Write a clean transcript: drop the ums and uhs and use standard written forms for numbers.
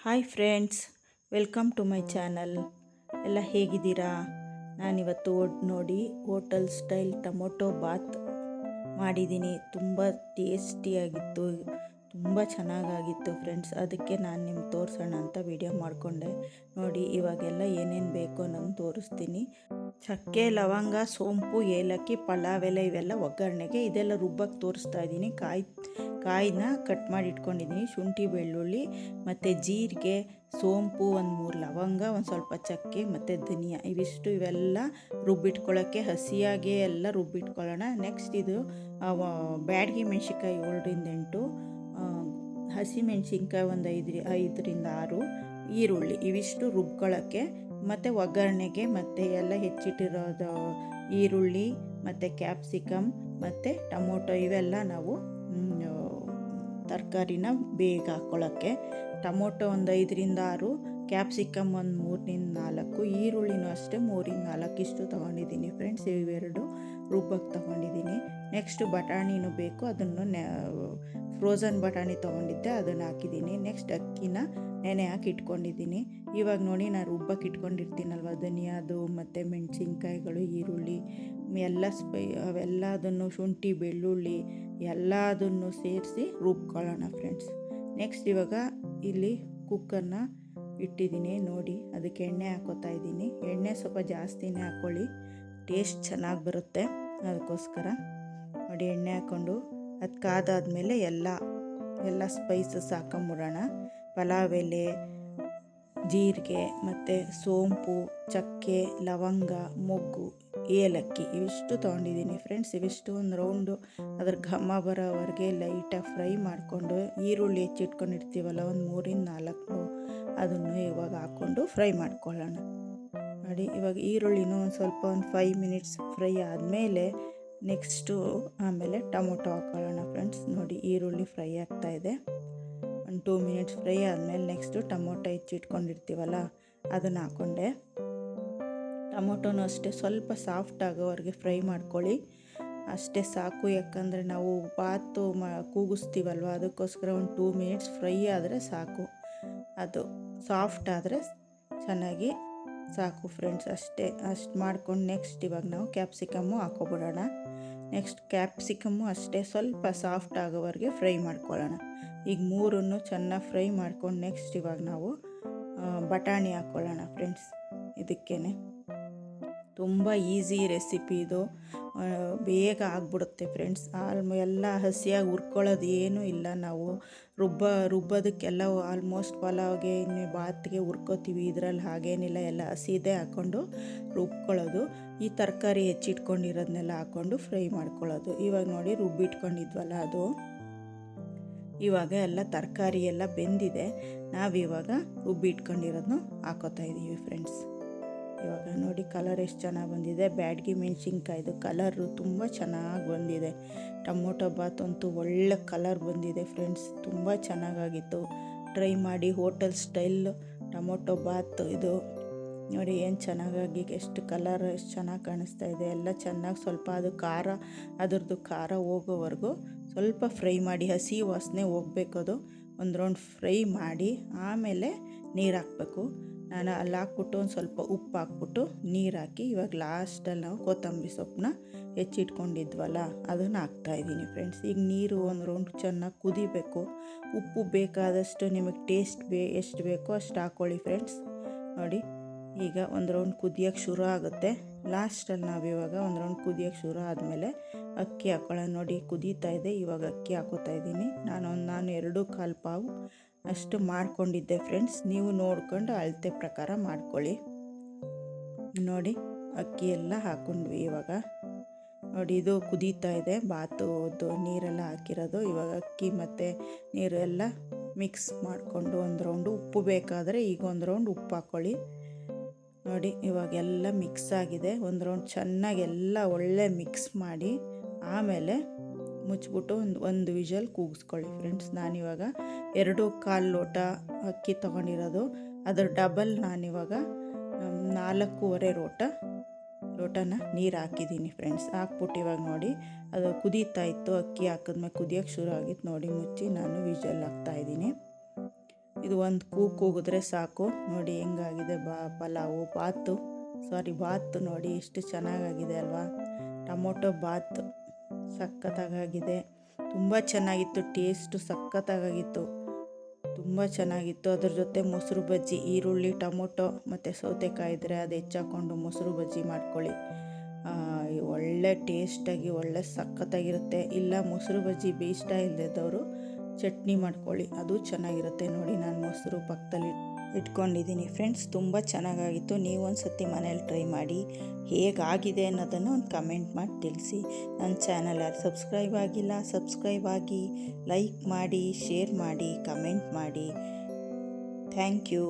Hi friends, welcome to my channel. ಎಲ್ಲ ಹೇಗಿದ್ದೀರಾ? ನಾನಿವತ್ತು ನೋಡಿ ಹೋಟೆಲ್ ಸ್ಟೈಲ್ ಟೊಮೊಟೊ ಬಾತ್ ಮಾಡಿದ್ದೀನಿ. ತುಂಬ ಟೇಸ್ಟಿಯಾಗಿತ್ತು, ತುಂಬ ಚೆನ್ನಾಗಾಗಿತ್ತು ಫ್ರೆಂಡ್ಸ್. ಅದಕ್ಕೆ ನಾನು ನಿಮ್ಗೆ ತೋರಿಸೋಣ ಅಂತ ವಿಡಿಯೋ ಮಾಡಿಕೊಂಡೆ. ನೋಡಿ, ಇವಾಗೆಲ್ಲ ಏನೇನು ಬೇಕೋ ನಾನು ತೋರಿಸ್ತೀನಿ. ಚಕ್ಕೆ, ಲವಂಗ, ಸೋಂಪು, ಏಲಕ್ಕಿ, ಪಲಾವ್ ಎಲೆ ಇವೆಲ್ಲ ಒಗ್ಗರಣೆಗೆ. ಇದೆಲ್ಲ ರುಬ್ಬಕ್ಕೆ ತೋರಿಸ್ತಾ ಇದ್ದೀನಿ. ಕಾಯಿನ ಕಟ್ ಮಾಡಿ ಇಟ್ಕೊಂಡಿದ್ದೀನಿ. ಶುಂಠಿ, ಬೆಳ್ಳುಳ್ಳಿ ಮತ್ತು ಜೀರಿಗೆ, ಸೋಂಪು, ಒಂದು 3 ಲವಂಗ, ಒಂದು ಸ್ವಲ್ಪ ಚಕ್ಕೆ ಮತ್ತು ಧನಿಯಾ, ಇವೆಲ್ಲ ರುಬ್ಬಿಟ್ಕೊಳ್ಳೋಕ್ಕೆ ಹಸಿಯಾಗೆ ಎಲ್ಲ ರುಬ್ಬಿಟ್ಕೊಳ್ಳೋಣ. ನೆಕ್ಸ್ಟ್ ಇದು ಬ್ಯಾಡಗಿ ಮೆಣಸಿನ್ಕಾಯಿ 7-8, ಹಸಿ ಮೆಣಸಿನ್ಕಾಯಿ ಒಂದು 5-6, ಈರುಳ್ಳಿ, ಇವಿಷ್ಟು ರುಬ್ಕೊಳ್ಳೋಕ್ಕೆ. ಮತ್ತು ಒಗ್ಗರಣೆಗೆ ಮತ್ತು ಎಲ್ಲ ಹೆಚ್ಚಿಟ್ಟಿರೋದು ಈರುಳ್ಳಿ ಮತ್ತು ಕ್ಯಾಪ್ಸಿಕಮ್ ಮತ್ತು ಟೊಮೊಟೊ ಇವೆಲ್ಲ ನಾವು ತರಕಾರಿನ ಬೇಗ ಹಾಕ್ಕೊಳ್ಳೋಕ್ಕೆ. ಟೊಮೊಟೊ ಒಂದು 5-6, ಕ್ಯಾಪ್ಸಿಕಮ್ ಒಂದು 3-4, ಈರುಳ್ಳಿನೂ ಅಷ್ಟೇ 3-4 ಇಷ್ಟು ತೊಗೊಂಡಿದ್ದೀನಿ ಫ್ರೆಂಡ್ಸ್. ಇವೆರಡು ರುಬ್ಬಕ್ಕೆ ತೊಗೊಂಡಿದ್ದೀನಿ. ನೆಕ್ಸ್ಟ್ ಬಟಾಣಿನೂ ಬೇಕು, ಅದನ್ನು ಫ್ರೋಝನ್ ಬಟಾಣಿ ತೊಗೊಂಡಿದ್ದೆ, ಅದನ್ನು ಹಾಕಿದ್ದೀನಿ. ನೆಕ್ಸ್ಟ್ ಅಕ್ಕಿನ ನೆನೆ ಹಾಕಿ ಇಟ್ಕೊಂಡಿದ್ದೀನಿ. ಇವಾಗ ನೋಡಿ, ನಾನು ರುಬ್ಬಕ್ಕೆ ಇಟ್ಕೊಂಡಿರ್ತೀನಲ್ವ, ಧನಿಯಾದು ಮತ್ತು ಮೆಣಸಿನ್ಕಾಯಿಗಳು, ಈರುಳ್ಳಿ ಅವೆಲ್ಲದನ್ನು, ಶುಂಠಿ, ಬೆಳ್ಳುಳ್ಳಿ ಎಲ್ಲದನ್ನು ಸೇರಿಸಿ ರುಬ್ಕೊಳ್ಳೋಣ ಫ್ರೆಂಡ್ಸ್. ನೆಕ್ಸ್ಟ್ ಇವಾಗ ಇಲ್ಲಿ ಕುಕ್ಕರ್ನ ಇಟ್ಟಿದ್ದೀನಿ. ನೋಡಿ, ಅದಕ್ಕೆ ಎಣ್ಣೆ ಹಾಕೋತಾ ಇದ್ದೀನಿ. ಎಣ್ಣೆ ಸ್ವಲ್ಪ ಜಾಸ್ತಿನೇ ಹಾಕ್ಕೊಳ್ಳಿ, ಟೇಸ್ಟ್ ಚೆನ್ನಾಗಿ ಬರುತ್ತೆ. ಅದಕ್ಕೋಸ್ಕರ ನೋಡಿ, ಎಣ್ಣೆ ಹಾಕ್ಕೊಂಡು ಅದು ಕಾದಾದ್ಮೇಲೆ ಎಲ್ಲ ಸ್ಪೈಸಸ್ ಹಾಕೊಂಬಿಡೋಣ. ಪಲಾವ್ ಎಲೆ, ಜೀರಿಗೆ ಮತ್ತು ಸೋಂಪು, ಚಕ್ಕೆ, ಲವಂಗ, ಮೊಗ್ಗು, ಏಲಕ್ಕಿ ಇವಿಷ್ಟು ತೊಗೊಂಡಿದ್ದೀನಿ ಫ್ರೆಂಡ್ಸ್. ಇವಿಷ್ಟು ಒಂದು ರೌಂಡು ಅದ್ರ ಘಮ ಬರೋವರೆಗೆ ಲೈಟಾಗಿ ಫ್ರೈ ಮಾಡಿಕೊಂಡು, ಈರುಳ್ಳಿ ಹೆಚ್ಚಿಟ್ಕೊಂಡಿರ್ತೀವಲ್ಲ ಒಂದು 3-4, ಅದನ್ನು ಇವಾಗ ಹಾಕ್ಕೊಂಡು ಫ್ರೈ ಮಾಡ್ಕೊಳ್ಳೋಣ. ನೋಡಿ, ಇವಾಗ ಈರುಳ್ಳಿನೂ ಒಂದು ಸ್ವಲ್ಪ 5 ಮಿನಿಟ್ಸ್ ಫ್ರೈ ಆದಮೇಲೆ ಆಮೇಲೆ ಟೊಮೊಟೊ ಹಾಕ್ಕೊಳ್ಳೋಣ ಫ್ರೆಂಡ್ಸ್. ನೋಡಿ, ಈರುಳ್ಳಿ ಫ್ರೈ ಆಗ್ತಾಯಿದೆ. ಒಂದು 2 ಮಿನಿಟ್ಸ್ ಫ್ರೈ ಆದಮೇಲೆ ನೆಕ್ಸ್ಟು ಟೊಮೊಟೊ ಹೆಚ್ಚಿಟ್ಕೊಂಡಿರ್ತೀವಲ್ಲ ಅದನ್ನು ಹಾಕ್ಕೊಂಡೆ. ಟೊಮೊಟೊನೂ ಅಷ್ಟೇ ಸ್ವಲ್ಪ ಸಾಫ್ಟ್ ಆಗೋವರೆಗೆ ಫ್ರೈ ಮಾಡ್ಕೊಳ್ಳಿ, ಅಷ್ಟೇ ಸಾಕು. ಯಾಕಂದರೆ ನಾವು ಬಾತು ಕೂಗಿಸ್ತೀವಲ್ವ, ಅದಕ್ಕೋಸ್ಕರ ಒಂದು 2 ಮಿನಿಟ್ಸ್ ಫ್ರೈ ಆದರೆ ಸಾಕು. ಅದು ಸಾಫ್ಟ್ ಆದರೆ ಚೆನ್ನಾಗಿ ಸಾಕು ಫ್ರೆಂಡ್ಸ್. ಅಷ್ಟು ಮಾಡ್ಕೊಂಡು ನೆಕ್ಸ್ಟ್ ಇವಾಗ ನಾವು ಕ್ಯಾಪ್ಸಿಕಮ್ಮು ಹಾಕ್ಕೊಬಿಡೋಣ. ನೆಕ್ಸ್ಟ್ ಕ್ಯಾಪ್ಸಿಕಮ್ಮು ಅಷ್ಟೇ ಸ್ವಲ್ಪ ಸಾಫ್ಟ್ ಆಗೋವರೆಗೆ ಫ್ರೈ ಮಾಡ್ಕೊಳ್ಳೋಣ. ಈಗ 3 ಚೆನ್ನಾಗಿ ಫ್ರೈ ಮಾಡ್ಕೊಂಡು ನೆಕ್ಸ್ಟ್ ಇವಾಗ ನಾವು ಬಟಾಣಿ ಹಾಕ್ಕೊಳ್ಳೋಣ ಫ್ರೆಂಡ್ಸ್. ಇದಕ್ಕೇ ತುಂಬ ಈಸಿ ರೆಸಿಪಿ ಇದು, ಬೇಗ ಆಗಿಬಿಡುತ್ತೆ ಫ್ರೆಂಡ್ಸ್. ಎಲ್ಲ ಹಸಿಯಾಗಿ ಹುರ್ಕೊಳ್ಳೋದು ಏನೂ ಇಲ್ಲ. ನಾವು ರುಬ್ಬೋದಕ್ಕೆಲ್ಲ ಆಲ್ಮೋಸ್ಟ್ ಪಲಾವ್ಗೆ, ಬಾತ್ಗೆ ಹುರ್ಕೋತೀವಿ. ಇದರಲ್ಲಿ ಹಾಗೇನಿಲ್ಲ, ಎಲ್ಲ ಹಸಿದೇ ಹಾಕ್ಕೊಂಡು ರುಬ್ಕೊಳ್ಳೋದು. ಈ ತರಕಾರಿ ಹೆಚ್ಚಿಟ್ಕೊಂಡಿರೋದನ್ನೆಲ್ಲ ಹಾಕ್ಕೊಂಡು ಫ್ರೈ ಮಾಡ್ಕೊಳ್ಳೋದು. ಇವಾಗ ನೋಡಿ, ರುಬ್ಬಿಟ್ಕೊಂಡಿದ್ವಲ್ಲ ಅದು, ಇವಾಗ ಎಲ್ಲ ತರಕಾರಿ ಎಲ್ಲ ಬೆಂದಿದೆ. ನಾವಿವಾಗ ರುಬ್ಬಿಟ್ಕೊಂಡಿರೋದನ್ನು ಹಾಕೋತಾ ಇದ್ದೀವಿ ಫ್ರೆಂಡ್ಸ್. ಇವಾಗ ನೋಡಿ, ಕಲರ್ ಎಷ್ಟು ಚೆನ್ನಾಗಿ ಬಂದಿದೆ. ಬ್ಯಾಡಗಿ ಮೆಣಸಿನ್ಕಾಯ್ದು ಕಲರು ತುಂಬ ಚೆನ್ನಾಗಿ ಬಂದಿದೆ. ಟೊಮೊಟೊ ಬಾತ್ ಅಂತೂ ಒಳ್ಳೆ ಕಲರ್ ಬಂದಿದೆ ಫ್ರೆಂಡ್ಸ್, ತುಂಬ ಚೆನ್ನಾಗಾಗಿತ್ತು. ಟ್ರೈ ಮಾಡಿ, ಹೋಟೆಲ್ ಸ್ಟೈಲ್ ಟೊಮೊಟೊ ಬಾತ್ ಇದು. ನೋಡಿ ಏನು ಚೆನ್ನಾಗಿ, ಎಷ್ಟು ಕಲರ್ ಎಷ್ಟು ಚೆನ್ನಾಗಿ ಕಾಣಿಸ್ತಾ ಇದೆ. ಎಲ್ಲ ಚೆನ್ನಾಗಿ ಸ್ವಲ್ಪ ಅದರದ್ದು ಖಾರ ಹೋಗೋವರೆಗೂ ಸ್ವಲ್ಪ ಫ್ರೈ ಮಾಡಿ, ಹಸಿ ವಾಸನೆ ಹೋಗ್ಬೇಕದು. ಒಂದು ರೌಂಡ್ ಫ್ರೈ ಮಾಡಿ ಆಮೇಲೆ ನೀರು ಹಾಕಬೇಕು. ನಾನು ಅಲ್ಲಿ ಹಾಕ್ಬಿಟ್ಟು ಒಂದು ಸ್ವಲ್ಪ ಉಪ್ಪು ಹಾಕ್ಬಿಟ್ಟು ನೀರು ಹಾಕಿ, ಇವಾಗ ಲಾಸ್ಟಲ್ಲಿ ನಾವು ಕೊತ್ತಂಬರಿ ಸೊಪ್ಪನ್ನ ಹೆಚ್ಚಿಟ್ಕೊಂಡಿದ್ವಲ್ಲ ಅದನ್ನು ಹಾಕ್ತಾಯಿದ್ದೀನಿ ಫ್ರೆಂಡ್ಸ್. ಈಗ ನೀರು ಒಂದು ರೌಂಡ್ ಚೆನ್ನಾಗಿ ಕುದಿಬೇಕು. ಉಪ್ಪು ಬೇಕಾದಷ್ಟು ನಿಮಗೆ ಟೇಸ್ಟ್ ಎಷ್ಟು ಬೇಕೋ ಅಷ್ಟು ಹಾಕ್ಕೊಳ್ಳಿ ಫ್ರೆಂಡ್ಸ್. ನೋಡಿ, ಈಗ ಒಂದು ರೌಂಡ್ ಕುದಿಯೋಕ್ಕೆ ಶುರು ಆಗುತ್ತೆ. ಲಾಸ್ಟಲ್ಲಿ ನಾವಿವಾಗ ಒಂದು ರೌಂಡ್ ಕುದಿಯೋಕ್ಕೆ ಶುರು ಆದಮೇಲೆ ಅಕ್ಕಿ ಹಾಕ್ಕೊಳ್ಳೋಣ. ನೋಡಿ, ಕುದೀತಾ ಇದೆ. ಇವಾಗ ಅಕ್ಕಿ ಹಾಕೋತಾ ಇದ್ದೀನಿ. ನಾನು 2-1/4 ಪಾವು ಅಷ್ಟು ಮಾಡ್ಕೊಂಡಿದ್ದೆ ಫ್ರೆಂಡ್ಸ್. ನೀವು ನೋಡ್ಕೊಂಡು ಅಳತೆ ಪ್ರಕಾರ ಮಾಡ್ಕೊಳ್ಳಿ. ನೋಡಿ, ಅಕ್ಕಿ ಎಲ್ಲ ಹಾಕ್ಕೊಂಡ್ವಿ. ಇವಾಗ ನೋಡಿ, ಇದು ಕುದೀತಾ ಇದೆ. ಬಾತುದು ನೀರೆಲ್ಲ ಹಾಕಿರೋದು. ಇವಾಗ ಅಕ್ಕಿ ಮತ್ತು ನೀರು ಎಲ್ಲ ಮಿಕ್ಸ್ ಮಾಡಿಕೊಂಡು ಒಂದು ರೌಂಡು ಉಪ್ಪು ಬೇಕಾದರೆ ಈಗ ಒಂದು ರೌಂಡ್ ಉಪ್ಪು ಹಾಕ್ಕೊಳ್ಳಿ. ನೋಡಿ, ಇವಾಗೆಲ್ಲ ಮಿಕ್ಸ್ ಆಗಿದೆ. ಒಂದು ರೌಂಡ್ ಚೆನ್ನಾಗಿ ಎಲ್ಲ ಒಳ್ಳೆ ಮಿಕ್ಸ್ ಮಾಡಿ ಆಮೇಲೆ ಮುಚ್ಚಿಬಿಟ್ಟು ಒಂದು ವಿಷಲ್ ಕೂಗಿಸ್ಕೊಳ್ಳಿ ಫ್ರೆಂಡ್ಸ್. ನಾನಿವಾಗ 2-1/4 ಲೋಟ ಅಕ್ಕಿ ತೊಗೊಂಡಿರೋದು, ಅದರ ಡಬಲ್ ನಾನಿವಾಗ 4.25 ಲೋಟನ ನೀರು ಹಾಕಿದ್ದೀನಿ ಫ್ರೆಂಡ್ಸ್. ಹಾಕ್ಬಿಟ್ಟು ಇವಾಗ ನೋಡಿ, ಅದು ಕುದೀತಾ ಇತ್ತು. ಅಕ್ಕಿ ಹಾಕಿದ್ಮೇಲೆ ಕುದಿಯೋಕ್ಕೆ ಶುರು ಆಗಿತ್ತು. ನೋಡಿ, ಮುಚ್ಚಿ ನಾನು ವಿಷಲ್ ಹಾಕ್ತಾಯಿದ್ದೀನಿ. ಇದು ಒಂದು ಕೂಗಿದ್ರೆ ಸಾಕು. ನೋಡಿ ಹೆಂಗಾಗಿದೆ ಪಲಾವು ಬಾತು ನೋಡಿ ಎಷ್ಟು ಚೆನ್ನಾಗಾಗಿದೆ ಅಲ್ವಾ. ಟೊಮೊಟೊ ಬಾತ್ ಸಖತ್ತಾಗಿದೆ. ತುಂಬ ಚೆನ್ನಾಗಿತ್ತು, ಟೇಸ್ಟು ಸಖತ್ತಾಗಿತ್ತು, ತುಂಬ ಚೆನ್ನಾಗಿತ್ತು. ಅದ್ರ ಜೊತೆ ಮೊಸರು ಬಜ್ಜಿ, ಈರುಳ್ಳಿ, ಟೊಮೊಟೊ ಮತ್ತು ಸೌತೆಕಾಯಿ ಇದ್ದರೆ ಅದು ಹೆಚ್ಚಾಕೊಂಡು ಮೊಸರು ಬಜ್ಜಿ ಮಾಡ್ಕೊಳ್ಳಿ. ಒಳ್ಳೆ ಟೇಸ್ಟಾಗಿ ಒಳ್ಳೆ ಸಖತ್ತಾಗಿರುತ್ತೆ. ಇಲ್ಲ ಮೊಸರು ಬಜ್ಜಿ ಇಷ್ಟ ಇಲ್ಲದವರು ಚಟ್ನಿ ಮಾಡ್ಕೊಳ್ಳಿ, ಅದು ಚೆನ್ನಾಗಿರುತ್ತೆ. ನೋಡಿ ನಾನು ಮೊಸರು ಪಕ್ಕದಲ್ಲಿ ಇಟ್ಕೊಂಡಿದ್ದೀನಿ ಫ್ರೆಂಡ್ಸ್. ತುಂಬ ಚೆನ್ನಾಗಾಗಿತ್ತು. ನೀವು ಒಂದು ಸತಿ ಮನೇಲಿ ಟ್ರೈ ಮಾಡಿ, ಹೇಗಾಗಿದೆ ಅನ್ನೋದನ್ನು ಒಂದು ಕಮೆಂಟ್ ಮಾಡಿ ತಿಳಿಸಿ. ನನ್ನ ಚಾನಲ್ ಯಾರು ಸಬ್ಸ್ಕ್ರೈಬ್ ಆಗಿಲ್ಲ ಸಬ್ಸ್ಕ್ರೈಬ್ ಆಗಿ, ಲೈಕ್ ಮಾಡಿ, ಶೇರ್ ಮಾಡಿ, ಕಮೆಂಟ್ ಮಾಡಿ. Thank you.